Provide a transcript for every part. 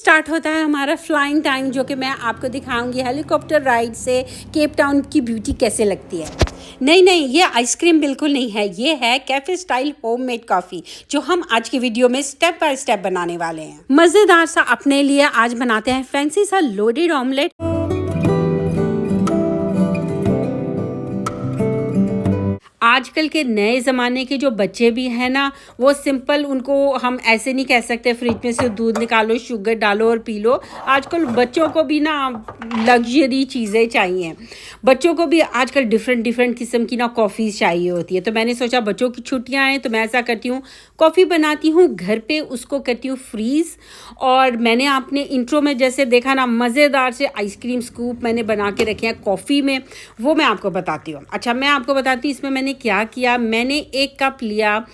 Start होता है हमारा फ्लाइंग टाइम, जो कि मैं आपको दिखाऊंगी हेलीकॉप्टर राइड से केप टाउन की ब्यूटी कैसे लगती है। नहीं, ये आइसक्रीम बिल्कुल नहीं है, ये है कैफ़े स्टाइल होममेड कॉफ़ी, जो हम आज की वीडियो में स्टेप बाय स्टेप बनाने वाले हैं। मज़ेदार सा अपने लिए आज बनाते हैं फैंसी सा लोडेड ऑमलेट। आजकल के नए ज़माने के जो बच्चे भी हैं ना, वो सिंपल, उनको हम ऐसे नहीं कह सकते फ्रिज में से दूध निकालो, शुगर डालो और पी लो। आजकल बच्चों को भी ना लग्जरी चीज़ें चाहिए। बच्चों को भी आजकल डिफरेंट किस्म की ना कॉफ़ीज़ चाहिए होती है। तो मैंने सोचा बच्चों की छुट्टियां हैं तो मैं ऐसा करती हूँ, कॉफ़ी बनाती हूँ घर पे, उसको करती हूँ फ्रीज़। और मैंने आपने इंट्रो में जैसे देखा ना, मज़ेदार से आइसक्रीम स्कूप मैंने बना के रखे हैं कॉफ़ी में, वो मैं आपको बताती हूँ। अच्छा, मैं आपको बताती हूँ इसमें मैंने क्या किया। मैंने 1 कप लिया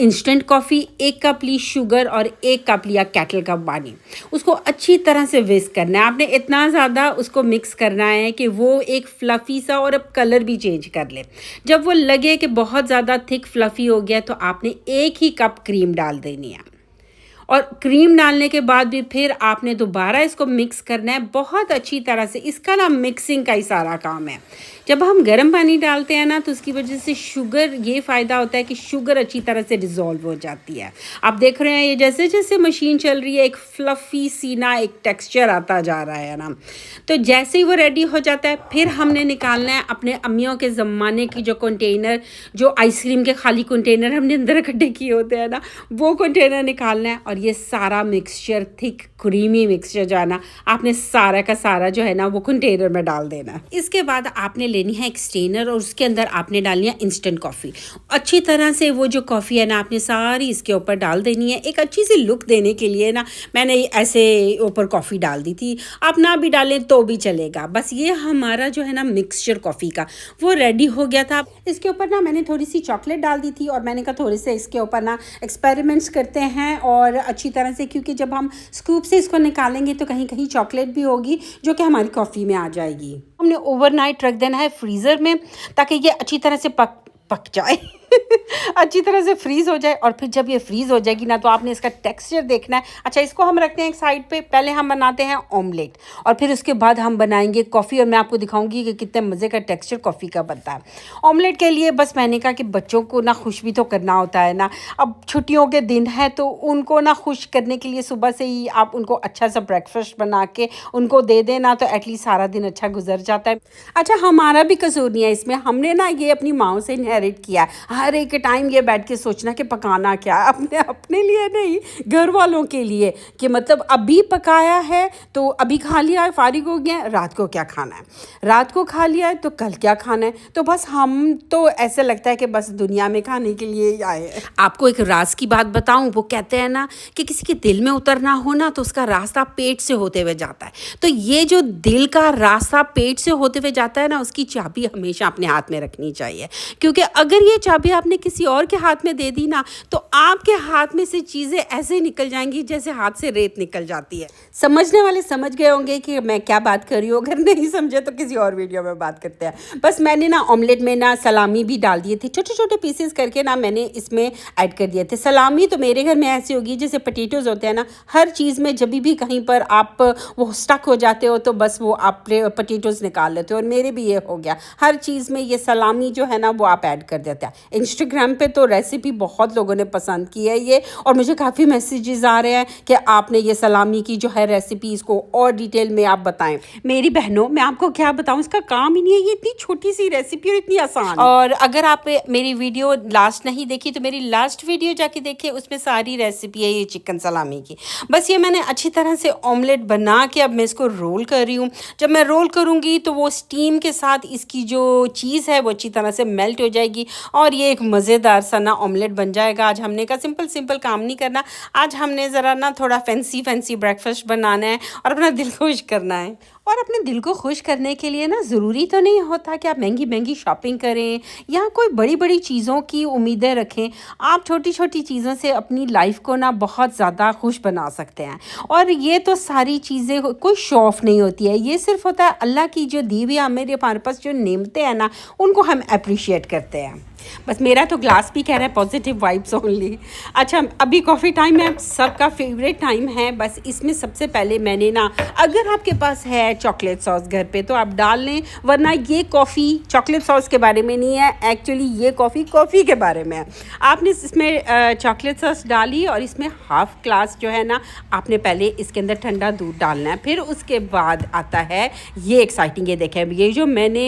इंस्टेंट कॉफ़ी, 1 कप ली शुगर और 1 कप लिया केटल का पानी। उसको अच्छी तरह से विस्क करना है। आपने इतना ज़्यादा उसको मिक्स करना है कि वो एक फ्लफ़ी सा, और अब कलर भी चेंज कर ले। जब वो लगे कि बहुत ज़्यादा थिक फ्लफ़ी हो गया तो आपने 1 ही कप क्रीम डाल देनी है। और क्रीम डालने के बाद भी फिर आपने दोबारा इसको मिक्स करना है बहुत अच्छी तरह से। इसका ना मिक्सिंग का ही सारा काम है। जब हम गर्म पानी डालते हैं ना, तो उसकी वजह से शुगर, ये फ़ायदा होता है कि शुगर अच्छी तरह से डिज़ोल्व हो जाती है। आप देख रहे हैं ये जैसे जैसे मशीन चल रही है, एक फ्लफ़ी सी ना एक टेक्सचर आता जा रहा है ना। तो जैसे ही वो रेडी हो जाता है, फिर हमने निकालना है अपने अम्मियों के ज़माने की जो कंटेनर, जो आइसक्रीम के खाली कंटेनर हमने अंदर इकट्ठे किए होते हैं ना, वो कंटेनर निकालना है। और ये सारा मिक्सचर, थिक क्रीमी मिक्सचर जो है ना, आपने सारा का सारा जो है ना वो कंटेनर में डाल देना है। इसके बाद आपने लेनी है एक स्ट्रेनर और उसके अंदर आपने डालनी है इंस्टेंट कॉफ़ी। अच्छी तरह से वो जो कॉफ़ी है ना, आपने सारी इसके ऊपर डाल देनी है। एक अच्छी सी लुक देने के लिए ना मैंने ऐसे ऊपर कॉफ़ी डाल दी थी। आप ना भी डालें तो भी चलेगा। बस ये हमारा जो है ना मिक्सचर कॉफ़ी का वो रेडी हो गया था। इसके ऊपर ना मैंने थोड़ी सी चॉकलेट डाल दी थी और मैंने कहा थोड़े से इसके ऊपर ना एक्सपेरिमेंट्स करते हैं और अच्छी तरह से, क्योंकि जब हम स्कूप से इसको निकालेंगे तो कहीं कहीं चॉकलेट भी होगी जो कि हमारी कॉफ़ी में आ जाएगी। हमने ओवरनाइट रख देना है फ्रीज़र में, ताकि ये अच्छी तरह से पक जाए अच्छी तरह से फ्रीज़ हो जाए। और फिर जब ये फ्रीज़ हो जाएगी ना, तो आपने इसका टेक्सचर देखना है। अच्छा, इसको हम रखते हैं एक साइड पे। पहले हम बनाते हैं ऑमलेट और फिर उसके बाद हम बनाएंगे कॉफ़ी, और मैं आपको दिखाऊंगी कि कितने मज़े का टेक्सचर कॉफ़ी का बनता है। ऑमलेट के लिए बस मैंने कहा कि बच्चों को ना खुश भी तो करना होता है ना। अब छुट्टियों के दिन है तो उनको ना खुश करने के लिए सुबह से ही आप उनको अच्छा सा ब्रेकफास्ट बना के उनको दे देना, तो एटलीस्ट सारा दिन अच्छा गुजर जाता है। अच्छा, हमारा भी कसूर नहीं है इसमें। हमने ना ये अपनी माओ से इनहेरिट किया है। हर एक टाइम ये बैठ के सोचना कि पकाना क्या है, अपने लिए नहीं, घर वालों के लिए, कि मतलब अभी पकाया है तो अभी खा लिया है, फारिग हो गया, रात को क्या खाना है, रात को खा लिया है तो कल क्या खाना है। तो बस हम तो ऐसे लगता है कि बस दुनिया में खाने के लिए ही आए हैं। आपको एक राज की बात बताऊं, वो कहते हैं ना कि किसी के दिल में उतरना हो ना, तो उसका रास्ता पेट से होते हुए जाता है। तो ये जो दिल का रास्ता पेट से होते हुए जाता है ना, उसकी चाबी हमेशा अपने हाथ में रखनी चाहिए। क्योंकि अगर ये चाबी आपने किसी और के हाथ में दे दी ना, तो आपके हाथ में से चीज़ें ऐसे निकल जाएंगी जैसे हाथ से रेत निकल जाती है। समझने वाले समझ गए होंगे कि मैं क्या बात कर रही हूँ। अगर नहीं समझे तो किसी और वीडियो में बात करते हैं। बस मैंने ना ऑमलेट में ना सलामी भी डाल दिए थे, छोटे छोटे पीसेस करके ना मैंने इसमें ऐड कर दिए थे। सलामी तो मेरे घर में ऐसी होगी जैसे पोटैटोज़ होते हैं ना, हर चीज़ में जब भी कहीं पर आप वो स्टक हो जाते हो तो बस वो आप पोटैटोज़ निकाल लेते हो, और मेरे भी ये हो गया। हर चीज़ में ये सलामी जो है ना वो आप ऐड कर देते हैं। इंस्टाग्राम पे तो रेसिपी बहुत लोगों ने पसंद की है ये, और मुझे काफ़ी मैसेजेस आ रहे हैं कि आपने ये सलामी की जो है रेसिपी, इसको और डिटेल में आप बताएं। मेरी बहनों, मैं आपको क्या बताऊं, इसका काम ही नहीं है। ये इतनी छोटी सी रेसिपी और इतनी आसान। और अगर आप मेरी वीडियो लास्ट नहीं देखी तो मेरी लास्ट वीडियो जाके देखिए, उसमें सारी रेसिपी है ये चिकन सलामी की। बस ये मैंने अच्छी तरह से ऑमलेट बना के अब मैं इसको रोल कर रही हूँ। जब मैं रोल करूँगी तो वो स्टीम के साथ इसकी जो चीज़ है वो अच्छी तरह से मेल्ट हो जाएगी और ये एक मज़ेदार सा ना ऑमलेट बन जाएगा। आज हमने कहा सिंपल काम नहीं करना, आज हमने ज़रा ना थोड़ा फैंसी ब्रेकफास्ट बनाना है और अपना दिल खुश करना है। और अपने दिल को खुश करने के लिए ना ज़रूरी तो नहीं होता कि आप महंगी शॉपिंग करें या कोई बड़ी चीज़ों की उम्मीदें रखें। आप छोटी चीज़ों से अपनी लाइफ को ना बहुत ज़्यादा खुश बना सकते हैं। और ये तो सारी चीज़ें कोई शो ऑफ नहीं होती है, ये सिर्फ होता है अल्लाह की जो दी हुई हमारे पास जो नेमतें हैं ना, उनको हम अप्रिशिएट करते हैं। बस मेरा तो ग्लास भी कह रहा है पॉजिटिव वाइब्स ओनली। अच्छा, अभी कॉफ़ी टाइम है, सबका फेवरेट टाइम है। बस इसमें सबसे पहले मैंने ना, अगर आपके पास है चॉकलेट सॉस घर पे तो आप डाल लें, वरना ये कॉफ़ी चॉकलेट सॉस के बारे में नहीं है, एक्चुअली ये कॉफ़ी के बारे में है। आपने इसमें चॉकलेट सॉस डाली और इसमें हाफ ग्लास जो है ना, आपने पहले इसके अंदर ठंडा दूध डालना है। फिर उसके बाद आता है ये एक्साइटिंग, ये देखें, ये जो मैंने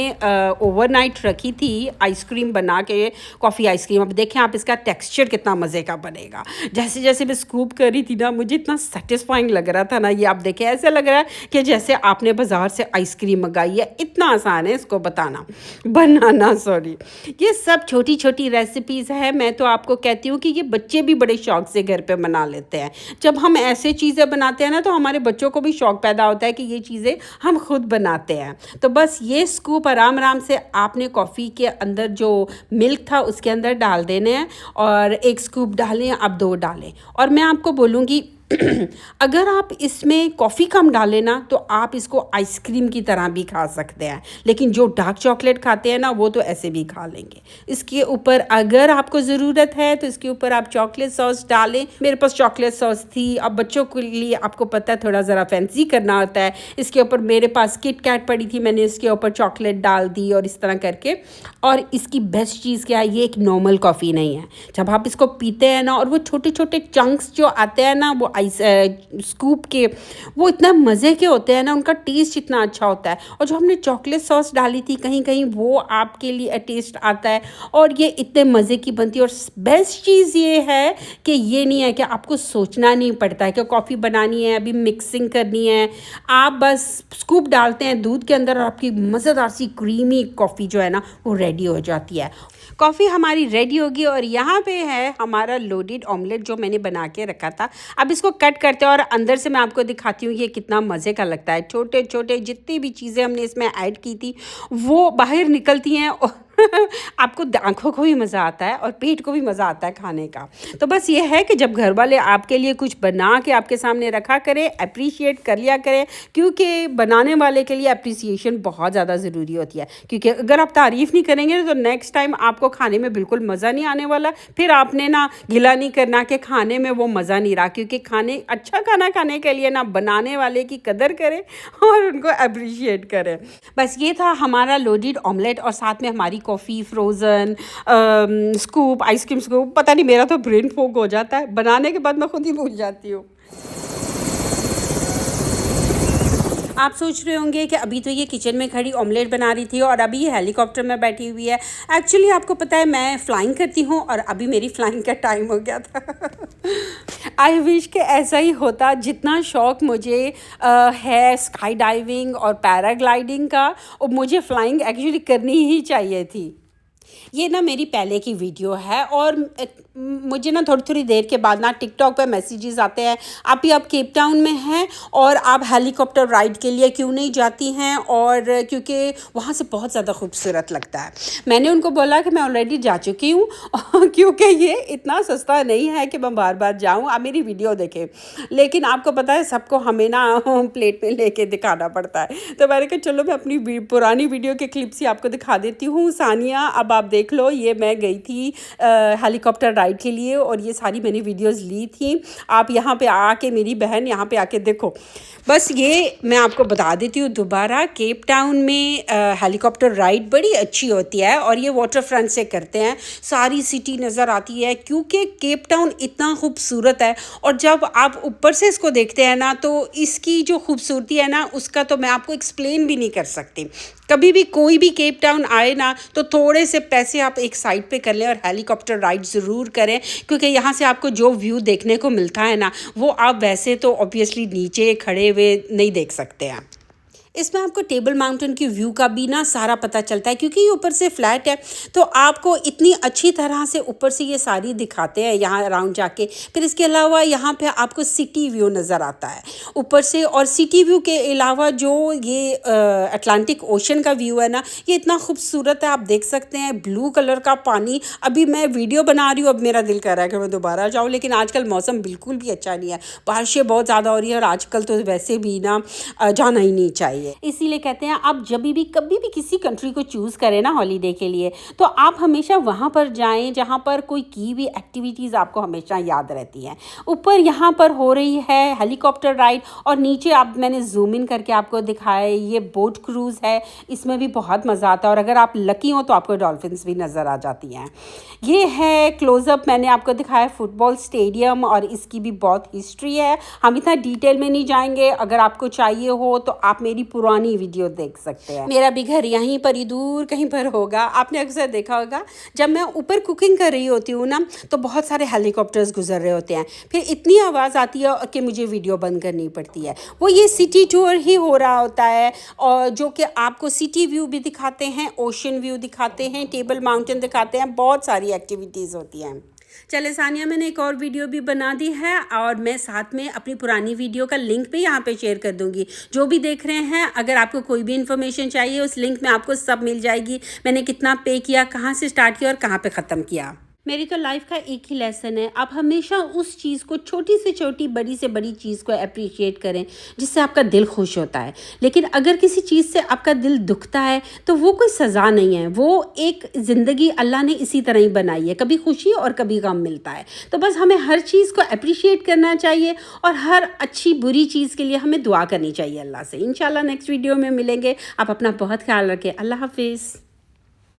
ओवरनाइट रखी थी आइसक्रीम बना के, कॉफ़ी आइसक्रीम। अब देखें आप इसका टेक्सचर कितना मज़े का बनेगा। जैसे जैसे मैं स्कूप कर रही थी ना, मुझे इतना सेटिस्फाइंग लग रहा था ना, ये आप देखें ऐसे लग रहा है कि जैसे आपने बाज़ार से आइसक्रीम मंगाई है। इतना आसान है इसको बनाना सॉरी। ये सब छोटी छोटी रेसिपीज़ है। मैं तो आपको कहती हूँ कि ये बच्चे भी बड़े शौक से घर पे बना लेते हैं। जब हम ऐसे चीज़ें बनाते हैं ना, तो हमारे बच्चों को भी शौक पैदा होता है कि ये चीज़ें हम खुद बनाते हैं। तो बस ये स्कूप आराम आराम से आपने कॉफ़ी के अंदर जो मिल्क था उसके अंदर डाल देने हैं, और एक स्कूप डालें, आप 2 डालें। और मैं आपको बोलूँगी अगर आप इसमें कॉफ़ी कम डालें ना, तो आप इसको आइसक्रीम की तरह भी खा सकते हैं। लेकिन जो डार्क चॉकलेट खाते हैं ना, वो तो ऐसे भी खा लेंगे। इसके ऊपर अगर आपको ज़रूरत है तो इसके ऊपर आप चॉकलेट सॉस डालें। मेरे पास चॉकलेट सॉस थी। अब बच्चों के लिए आपको पता है थोड़ा ज़रा फैंसी करना होता है। इसके ऊपर मेरे पास किट कैट पड़ी थी, मैंने इसके ऊपर चॉकलेट डाल दी और इस तरह करके। और इसकी बेस्ट चीज़ क्या है, ये एक नॉर्मल कॉफ़ी नहीं है। जब आप इसको पीते हैं ना, और वो छोटे छोटे चंक्स जो आते हैं ना, वो स्कूप के, वो इतना मज़े के होते हैं ना, उनका टेस्ट इतना अच्छा होता है। और जो हमने चॉकलेट सॉस डाली थी कहीं कहीं, वो आपके लिए टेस्ट आता है, और ये इतने मज़े की बनती है। और बेस्ट चीज़ ये है कि ये नहीं है कि आपको सोचना नहीं पड़ता है कि कॉफ़ी बनानी है, अभी मिक्सिंग करनी है। आप बस स्कूप डालते हैं दूध के अंदर और आपकी मज़ेदार सी क्रीमी कॉफ़ी जो है ना, वो रेडी हो जाती है। कॉफ़ी हमारी रेडी होगी, और यहाँ पे है हमारा लोडेड ऑमलेट जो मैंने बना के रखा था। अब इसको कट करते हैं और अंदर से मैं आपको दिखाती हूँ ये कितना मज़े का लगता है। छोटे छोटे जितनी भी चीज़ें हमने इसमें ऐड की थी वो बाहर निकलती हैं, और आपको आंखों को भी मज़ा आता है और पेट को भी मज़ा आता है खाने का। तो बस ये है कि जब घर वाले आपके लिए कुछ बना के आपके सामने रखा करें, अप्रिशिएट कर लिया करें, क्योंकि बनाने वाले के लिए अप्रिसिएशन बहुत ज़्यादा ज़रूरी होती है। क्योंकि अगर आप तारीफ़ नहीं करेंगे तो नेक्स्ट टाइम आपको खाने में बिल्कुल मज़ा नहीं आने वाला। फिर आपने ना गिला नहीं करना कि खाने में वो मज़ा नहीं रहा, क्योंकि अच्छा खाना खाने के लिए ना बनाने वाले की कदर करें और उनको अप्रिशिएट करें। बस ये था हमारा लोडेड ऑमलेट, और साथ में हमारी coffee, frozen scoop, ice cream scoop. पता नहीं, मेरा तो ब्रेन फॉग हो जाता है, बनाने के बाद मैं खुद ही भूल जाती हूँ। आप सोच रहे होंगे कि अभी तो ये किचन में खड़ी ऑमलेट बना रही थी और अभी ये हेलीकॉप्टर में बैठी हुई है। एक्चुअली आपको पता है मैं फ़्लाइंग करती हूँ, और अभी मेरी फ़्लाइंग का टाइम हो गया था। आई विश कि ऐसा ही होता। जितना शौक़ मुझे है स्काई डाइविंग और पैराग्लाइडिंग का, और मुझे फ़्लाइंग एक्चुअली करनी ही चाहिए थी। ये ना मेरी पहले की वीडियो है, और मुझे ना थोड़ी थोड़ी देर के बाद ना टिकटॉक पे मैसेजेस आते हैं, आप केप टाउन में हैं और आप हेलीकॉप्टर राइड के लिए क्यों नहीं जाती हैं, और क्योंकि वहाँ से बहुत ज़्यादा खूबसूरत लगता है। मैंने उनको बोला कि मैं ऑलरेडी जा चुकी हूँ, क्योंकि ये इतना सस्ता नहीं है कि मैं बार बार जाऊँ। आप मेरी वीडियो देखें, लेकिन आपको पता है सबको हमें ना प्लेट में लेके दिखाना पड़ता है। तो मैंने कहा चलो मैं अपनी पुरानी वीडियो के क्लिप्स ही आपको दिखा देती हूँ। सानिया, अब आप देख लो, ये मैं गई थी हेलीकॉप्टर राइड के लिए, और ये सारी मैंने वीडियोस ली थी। आप यहाँ पे आके, मेरी बहन यहाँ पे आके देखो। बस ये मैं आपको बता देती हूँ दोबारा, केप टाउन में हेलीकॉप्टर राइड बड़ी अच्छी होती है, और ये वाटर फ्रंट से करते हैं। सारी सिटी नज़र आती है, क्योंकि केप टाउन इतना खूबसूरत है। और जब आप ऊपर से इसको देखते हैं ना, तो इसकी जो खूबसूरती है ना, उसका तो मैं आपको एक्सप्लेन भी नहीं कर सकती। कभी भी कोई भी केप टाउन आए ना, तो थोड़े से पैसे आप एक साइड पे कर लें और हेलीकॉप्टर राइड ज़रूर करें, क्योंकि यहाँ से आपको जो व्यू देखने को मिलता है ना, वो आप वैसे तो ऑब्वियसली नीचे खड़े हुए नहीं देख सकते हैं। इसमें आपको टेबल माउंटेन की व्यू का भी ना सारा पता चलता है, क्योंकि ये ऊपर से फ्लैट है, तो आपको इतनी अच्छी तरह से ऊपर से ये सारी दिखाते हैं यहाँ अराउंड जाके। फिर इसके अलावा यहाँ पे आपको सिटी व्यू नज़र आता है ऊपर से, और सिटी व्यू के अलावा जो ये अटलांटिक ओशन का व्यू है ना, ये इतना खूबसूरत है। आप देख सकते हैं ब्लू कलर का पानी। अभी मैं वीडियो बना रही हूँ, अब मेरा दिल कर रहा है कि मैं दोबारा जाऊँ, लेकिन आजकल मौसम बिल्कुल भी अच्छा नहीं है, बारिशें बहुत ज़्यादा हो रही है, और आजकल तो वैसे भी ना जाना ही नहीं चाहिए। चाहिए। इसीलिए कहते हैं आप जब भी कभी भी किसी कंट्री को चूज़ करें ना हॉलीडे के लिए, तो आप हमेशा वहाँ पर जाएं जहाँ पर कोई की हुई एक्टिविटीज़ आपको हमेशा याद रहती हैं। ऊपर यहाँ पर हो रही है हेलीकॉप्टर राइड और नीचे आप मैंने जूम इन करके आपको दिखाया ये बोट क्रूज़ है, इसमें भी बहुत मज़ा आता है और अगर आप लकी हो तो आपको डॉल्फिन्स भी नज़र आ जाती हैं। ये है क्लोज़अप मैंने आपको दिखाया फुटबॉल स्टेडियम और इसकी भी बहुत हिस्ट्री है। हम इतना डिटेल में नहीं जाएंगे, अगर आपको चाहिए हो तो आप मेरी पुरानी वीडियो देख सकते हैं। मेरा भी घर यहीं पर ही दूर कहीं पर होगा। आपने अक्सर देखा होगा जब मैं ऊपर कुकिंग कर रही होती हूँ ना तो बहुत सारे हेलीकॉप्टर्स गुजर रहे होते हैं, फिर इतनी आवाज़ आती है कि मुझे वीडियो बंद करनी पड़ती है। वो ये सिटी टूर ही हो रहा होता है और जो कि आपको सिटी व्यू भी दिखाते हैं, ओशन व्यू दिखाते हैं, टेबल माउंटेन दिखाते हैं, बहुत सारी एक्टिविटीज़ होती हैं। चले सानिया, मैंने एक और वीडियो भी बना दी है और मैं साथ में अपनी पुरानी वीडियो का लिंक भी यहाँ पे शेयर कर दूँगी। जो भी देख रहे हैं, अगर आपको कोई भी इन्फॉर्मेशन चाहिए उस लिंक में आपको सब मिल जाएगी। मैंने कितना पे किया, कहाँ से स्टार्ट किया और कहाँ पे ख़त्म किया। मेरी तो लाइफ का एक ही लेसन है, आप हमेशा उस चीज़ को छोटी से छोटी बड़ी से बड़ी चीज़ को अप्रिशिएट करें जिससे आपका दिल खुश होता है। लेकिन अगर किसी चीज़ से आपका दिल दुखता है तो वो कोई सज़ा नहीं है, वो एक ज़िंदगी अल्लाह ने इसी तरह ही बनाई है, कभी खुशी और कभी गम मिलता है। तो बस हमें हर चीज़ को अप्रिशिएट करना चाहिए और हर अच्छी बुरी चीज़ के लिए हमें दुआ करनी चाहिए अल्लाह से। इंशाल्लाह नेक्स्ट वीडियो में मिलेंगे। आप अपना बहुत ख्याल रखें। अल्लाह हाफिज़।